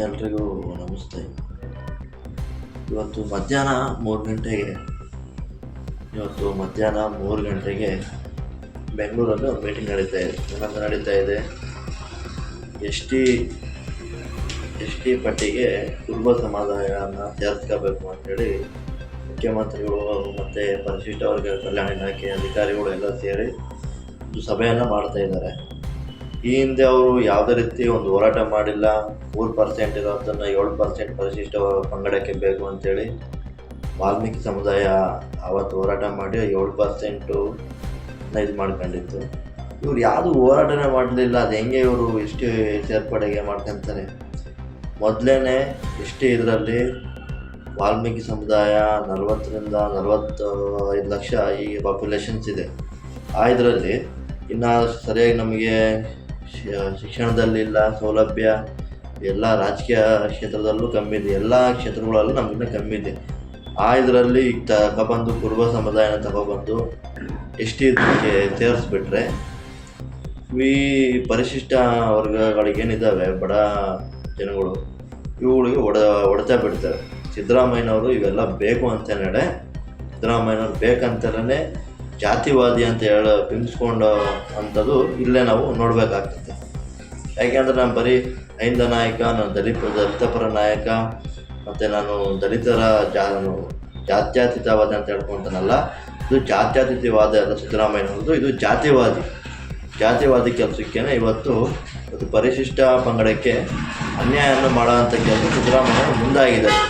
ಎಲ್ರಿಗೂ ನಮಸ್ತೆ. ಇವತ್ತು ಮಧ್ಯಾಹ್ನ 3 ಗಂಟೆಗೆ ಬೆಂಗಳೂರಲ್ಲಿ ಒಂದು ಮೀಟಿಂಗ್ ನಡೀತಾ ಇದೆ. ಏನಂತ ನಡೀತಾ ಇದೆ? ಎಸ್ ಟಿ ಪಟ್ಟಿಗೆ ಕುರುಬ ಸಮುದಾಯನ ಸೇರಿಸ್ಕೋಬೇಕು ಅಂತೇಳಿ ಮುಖ್ಯಮಂತ್ರಿಗಳು ಮತ್ತು ಪರಿಶಿಷ್ಟ ವರ್ಗ ಕಲ್ಯಾಣ ಇಲಾಖೆ ಅಧಿಕಾರಿಗಳು ಎಲ್ಲ ಸೇರಿ ಒಂದು ಸಭೆಯನ್ನು ಮಾಡ್ತಾ ಇದ್ದಾರೆ. ಈ ಹಿಂದೆ ಅವರು ಯಾವುದೇ ರೀತಿ ಒಂದು ಹೋರಾಟ ಮಾಡಿಲ್ಲ. 3% ಇರೋದನ್ನು 7% ಪರಿಶಿಷ್ಟ ಪಂಗಡಕ್ಕೆ ಬೇಕು ಅಂತೇಳಿ ವಾಲ್ಮೀಕಿ ಸಮುದಾಯ ಆವತ್ತು ಹೋರಾಟ ಮಾಡಿ 7% ಇದು ಮಾಡ್ಕೊಂಡಿತ್ತು. ಇವ್ರು ಯಾವುದು ಹೋರಾಟನೇ ಮಾಡಲಿಲ್ಲ. ಅದು ಹೆಂಗೆ ಇವರು ಎಷ್ಟು ಸೇರ್ಪಡೆಗೆ ಮಾಡ್ಕೊತಾರೆ? ಮೊದಲೇ ಎಷ್ಟು ಇದರಲ್ಲಿ ವಾಲ್ಮೀಕಿ ಸಮುದಾಯ 40ರಿಂದ 45 ಲಕ್ಷ ಈ ಪಾಪ್ಯುಲೇಷನ್ಸ್ ಇದೆ. ಇದರಲ್ಲಿ ಇನ್ನು ಸರಿಯಾಗಿ ನಮಗೆ ಶಿಕ್ಷಣದಲ್ಲಿಲ್ಲ ಸೌಲಭ್ಯ, ಎಲ್ಲ ರಾಜಕೀಯ ಕ್ಷೇತ್ರದಲ್ಲೂ ಕಮ್ಮಿ ಇದೆ, ಎಲ್ಲ ಕ್ಷೇತ್ರಗಳಲ್ಲೂ ನಮಗಿನ್ನ ಕಮ್ಮಿ ಇದೆ. ಇದರಲ್ಲಿ ಈಗ ತಗೊಬಂದು ಕುರುಬ ಸಮುದಾಯನ ತಗೊಬಂದು ಇದಕ್ಕೆ ಸೇರಿಸ್ಬಿಟ್ರೆ ಈ ಪರಿಶಿಷ್ಟ ವರ್ಗಗಳಿಗೇನಿದ್ದಾವೆ ಬಡ ಜನಗಳು, ಇವುಗಳಿಗೆ ಹೊಡೆತ ಬಿಡ್ತಾರೆ. ಸಿದ್ದರಾಮಯ್ಯನವರು ಇವೆಲ್ಲ ಬೇಕು ಅಂತಲೇ ಸಿದ್ದರಾಮಯ್ಯನವ್ರು ಬೇಕಂತಲೇ ಜಾತಿವಾದಿ ಅಂತ ಬಿಂಬಿಸ್ಕೊಂಡು ಅಂಥದ್ದು ಇಲ್ಲೇ ನಾವು ನೋಡಬೇಕಾಗ್ತದೆ. ಯಾಕೆಂದರೆ ನಾನು ಬರೀ ಐಂದ ನಾಯಕ, ನಾನು ದಲಿತ ನಾಯಕ, ಮತ್ತು ನಾನು ದಲಿತರ ಜಾತ್ಯತೀತವಾದ ಅಂತ ಹೇಳ್ಕೊತಾನಲ್ಲ, ಇದು ಜಾತ್ಯತೀತವಾದ ಅಲ್ಲ ಸಿದ್ದರಾಮಯ್ಯನವ್ರದ್ದು, ಇದು ಜಾತಿವಾದಿ ಕೆಲಸಕ್ಕೇ ಇವತ್ತು ಪರಿಶಿಷ್ಟ ಪಂಗಡಕ್ಕೆ ಅನ್ಯಾಯವನ್ನು ಮಾಡೋವಂಥ ಕೆಲಸ ಸಿದ್ದರಾಮಯ್ಯ ಮುಂದಾಗಿದ್ದಾರೆ.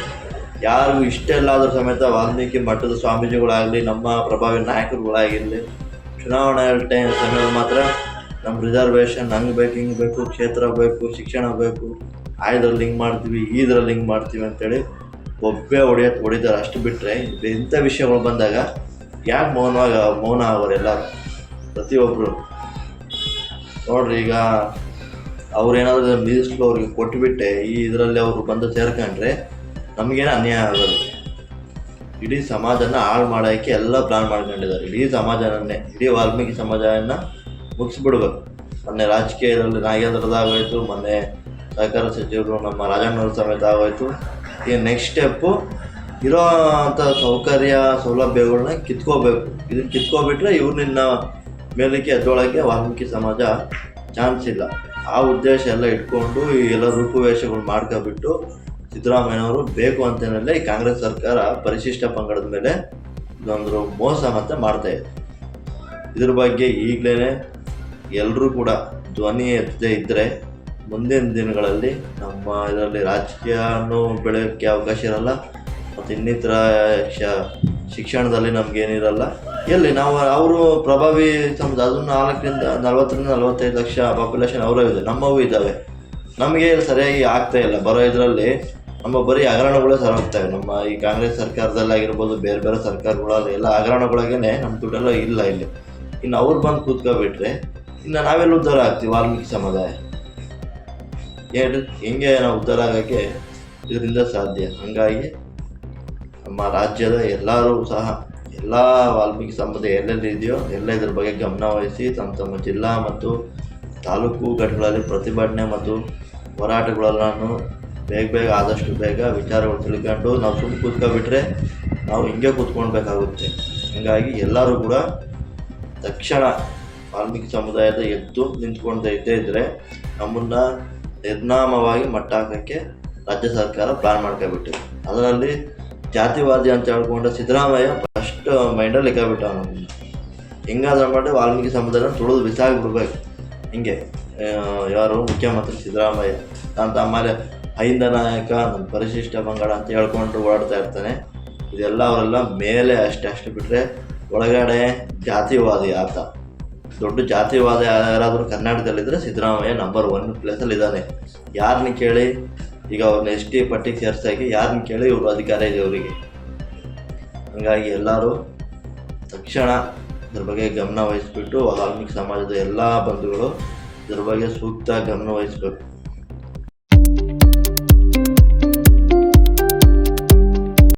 ಯಾರಿಗೂ ಇಷ್ಟೆಲ್ಲಾದರೂ ಸಮೇತ ವಾಲ್ಮೀಕಿ ಮಠದ ಸ್ವಾಮೀಜಿಗಳಾಗಲಿ, ನಮ್ಮ ಪ್ರಭಾವಿ ನಾಯಕರುಗಳಾಗಿರಲಿ, ಚುನಾವಣೆ ಸಮಯದಲ್ಲಿ ಮಾತ್ರ ನಮ್ಮ ರಿಸರ್ವೇಷನ್ ಹಂಗೆ ಬೇಕು, ಹಿಂಗೆ ಬೇಕು, ಕ್ಷೇತ್ರ ಬೇಕು, ಶಿಕ್ಷಣ ಬೇಕು, ಇದರಲ್ಲಿ ಹಿಂಗೆ ಮಾಡ್ತೀವಿ, ಹಿಂಗೆ ಮಾಡ್ತೀವಿ ಅಂತೇಳಿ ಒಬ್ಬೇ ಹೊಡಿತಾರೆ. ಅಷ್ಟು ಬಿಟ್ಟರೆ ಇಂಥ ವಿಷಯಗಳು ಬಂದಾಗ ಯಾಕೆ ಮೌನ ಅವರೆಲ್ಲರೂ ಪ್ರತಿಯೊಬ್ಬರು ನೋಡ್ರಿ. ಈಗ ಅವ್ರೇನಾದರೂ ಮೀಸಲು ಅವ್ರಿಗೆ ಕೊಟ್ಟುಬಿಟ್ಟೆ ಇದರಲ್ಲಿ ಅವರು ಬಂದು ಸೇರ್ಕೊಂಡ್ರೆ ನಮಗೇನು ಅನ್ಯಾಯ ಆಗೋದು. ಇಡೀ ಸಮಾಜನ ಹಾಳು ಮಾಡೋಕ್ಕೆ ಎಲ್ಲ ಪ್ಲಾನ್ ಮಾಡ್ಕೊಂಡಿದ್ದಾರೆ. ಇಡೀ ವಾಲ್ಮೀಕಿ ಸಮಾಜನ ಮುಗಿಸ್ಬಿಡ್ಬೇಕು. ಮೊನ್ನೆ ರಾಜಕೀಯದಲ್ಲಿ ನಾಗೇಂದ್ರದಾಗೋಯ್ತು, ಮೊನ್ನೆ ಸಹಕಾರ ಸಚಿವರು ನಮ್ಮ ರಾಜಣ್ಣವ್ರ ಸಮೇತ ಆಗೋಯ್ತು. ಈಗ ನೆಕ್ಸ್ಟ್ ಸ್ಟೆಪ್ಪು ಇರೋ ಅಂಥ ಸೌಕರ್ಯ ಸೌಲಭ್ಯಗಳನ್ನ ಕಿತ್ಕೋಬೇಕು. ಇದನ್ನು ಕಿತ್ಕೊಬಿಟ್ರೆ ಇವ್ರನ್ನ ಮೇಲಕ್ಕೆ ಎದ್ದೊಳಕ್ಕೆ ವಾಲ್ಮೀಕಿ ಸಮಾಜ ಚಾನ್ಸ್ ಇಲ್ಲ. ಆ ಉದ್ದೇಶ ಎಲ್ಲ ಇಟ್ಕೊಂಡು ಎಲ್ಲ ರೂಪುವೇಷಗಳು ಮಾಡ್ಕೊಬಿಟ್ಟು ಸಿದ್ದರಾಮಯ್ಯನವರು ಬೇಕು ಅಂತಲೇ ಈ ಕಾಂಗ್ರೆಸ್ ಸರ್ಕಾರ ಪರಿಶಿಷ್ಟ ಪಂಗಡದ ಮೇಲೆ ಇದೊಂದು ಮೋಸ ಮತ್ತು ಮಾಡ್ತಾಯಿದೆ. ಇದ್ರ ಬಗ್ಗೆ ಈಗಲೇ ಎಲ್ಲರೂ ಕೂಡ ಧ್ವನಿ ಎತ್ತದೇ ಇದ್ದರೆ ಮುಂದಿನ ದಿನಗಳಲ್ಲಿ ನಮ್ಮ ಇದರಲ್ಲಿ ರಾಜಕೀಯನೂ ಬೆಳೆಯೋಕ್ಕೆ ಅವಕಾಶ ಇರಲ್ಲ, ಮತ್ತು ಇನ್ನಿತರ ಶಿಕ್ಷಣದಲ್ಲಿ ನಮಗೇನಿರಲ್ಲ. ಎಲ್ಲಿ ನಾವು ಅವರು ಪ್ರಭಾವಿ ಸಮುದಾಯ ಅದು 4ರಿಂದ 45 ಲಕ್ಷ ಪಾಪ್ಯುಲೇಷನ್ ಅವರೇ ಇದೆ, ನಮ್ಮವೂ ಇದ್ದಾವೆ. ನಮಗೆ ಸರಿಯಾಗಿ ಆಗ್ತಾಯಿಲ್ಲ. ಬರೋ ಇದರಲ್ಲಿ ನಮ್ಮ ಬರೀ ಹಗರಣಗಳೇ ಸರೋಗ್ತವೆ. ನಮ್ಮ ಈ ಕಾಂಗ್ರೆಸ್ ಸರ್ಕಾರದಲ್ಲಾಗಿರ್ಬೋದು, ಬೇರೆ ಬೇರೆ ಸರ್ಕಾರಗಳಲ್ಲಿ ಎಲ್ಲ ಹಗರಣಗಳಿಗೇ ನಮ್ಮ ದುಡ್ಡೆಲ್ಲ ಇಲ್ಲ ಇಲ್ಲಿ. ಇನ್ನು ಅವ್ರು ಬಂದು ಕೂತ್ಕೊಬಿಟ್ರೆ ಇನ್ನು ನಾವೆಲ್ಲ ಉದ್ಧಾರ ಆಗ್ತೀವಿ ವಾಲ್ಮೀಕಿ ಸಮುದಾಯ? ಹೆಂಗೆ ನಾವು ಉದ್ಧಾರ ಆಗೋಕ್ಕೆ ಇದರಿಂದ ಸಾಧ್ಯ? ಹಾಗಾಗಿ ನಮ್ಮ ರಾಜ್ಯದ ಎಲ್ಲರೂ ಸಹ ಎಲ್ಲ ವಾಲ್ಮೀಕಿ ಸಮುದಾಯ ಎಲ್ಲೆಲ್ಲಿ ಇದೆಯೋ ಎಲ್ಲ ಇದ್ರ ಬಗ್ಗೆ ಗಮನ ವಹಿಸಿ ತಮ್ಮ ಜಿಲ್ಲಾ ಮತ್ತು ತಾಲೂಕು ಘಟಕಗಳಲ್ಲಿ ಪ್ರತಿಭಟನೆ ಮತ್ತು ಹೋರಾಟಗಳನ್ನು ಬೇಗ ಆದಷ್ಟು ಬೇಗ ವಿಚಾರಗಳು ತಿಳ್ಕೊಂಡು ನಾವು ಸುಮ್ಮನೆ ಕೂತ್ಕೊಬಿಟ್ರೆ ನಾವು ಹಿಂಗೆ ಕೂತ್ಕೊಳ್ಬೇಕಾಗುತ್ತೆ. ಹಾಗಾಗಿ ಎಲ್ಲರೂ ಕೂಡ ತಕ್ಷಣ ವಾಲ್ಮೀಕಿ ಸಮುದಾಯದ ಎದ್ದು ನಿಂತ್ಕೊಂಡು ಇದ್ದರೆ ನಮ್ಮನ್ನು ನಿರ್ನಾಮವಾಗಿ ಮಟ್ಟ ಹಾಕೋಕ್ಕೆ ರಾಜ್ಯ ಸರ್ಕಾರ ಪ್ಲಾನ್ ಮಾಡ್ಕೊಬಿಟ್ಟಿದೆ. ಅದರಲ್ಲಿ ಜಾತಿವಾದಿ ಅಂತ ಹೇಳ್ಕೊಂಡು ಸಿದ್ದರಾಮಯ್ಯ ಫಸ್ಟ್ ಮೈಂಡಲ್ಲಿ ಇಕ್ಕಾಬಿಟ್ಟು ನಮ್ಮನ್ನು ಹೆಂಗಾದ್ರೂ ಮಾಡಿ ವಾಲ್ಮೀಕಿ ಸಮುದಾಯನ ತುಳಿದು ಬಿಸಾಗಿಬಿಡ್ಬೇಕು. ಹಿಂಗೆ ಯಾರು ಮುಖ್ಯಮಂತ್ರಿ ಸಿದ್ದರಾಮಯ್ಯ ಅಂತ ಆಮೇಲೆ ಐಂದ ನಾಯಕ, ನಮ್ಮ ಪರಿಶಿಷ್ಟ ಪಂಗಡ ಅಂತ ಹೇಳ್ಕೊಂಡು ಓಡಾಡ್ತಾ ಇರ್ತಾನೆ. ಇದೆಲ್ಲ ಅವರೆಲ್ಲ ಮೇಲೆ ಅಷ್ಟು ಬಿಟ್ಟರೆ ಒಳಗಡೆ ಜಾತಿವಾದಿ ಆತ. ದೊಡ್ಡ ಜಾತಿವಾದ ಯಾರಾದರೂ ಕರ್ನಾಟಕದಲ್ಲಿದ್ದರೆ ಸಿದ್ದರಾಮಯ್ಯ ನಂಬರ್ 1 ಪ್ಲೇಸಲ್ಲಿ ಇದ್ದಾನೆ. ಯಾರನ್ನ ಕೇಳಿ ಈಗ ಅವ್ರನ್ನ ST ಪಟ್ಟಿಗೆ ಸೇರ್ಸಾಗಿ ಯಾರನ್ನ ಕೇಳಿ ಇವರು ಅಧಿಕಾರ ಇದೆ ಅವರಿಗೆ. ಹಾಗಾಗಿ ಎಲ್ಲರೂ ತಕ್ಷಣ ಇದ್ರ ಬಗ್ಗೆ ಗಮನ ವಹಿಸ್ಬಿಟ್ಟು ವಾಲ್ಮೀಕಿ ಸಮಾಜದ ಎಲ್ಲ ಬಂಧುಗಳು ಇದ್ರ ಬಗ್ಗೆ ಸೂಕ್ತ ಗಮನ ವಹಿಸ್ಬೇಕು.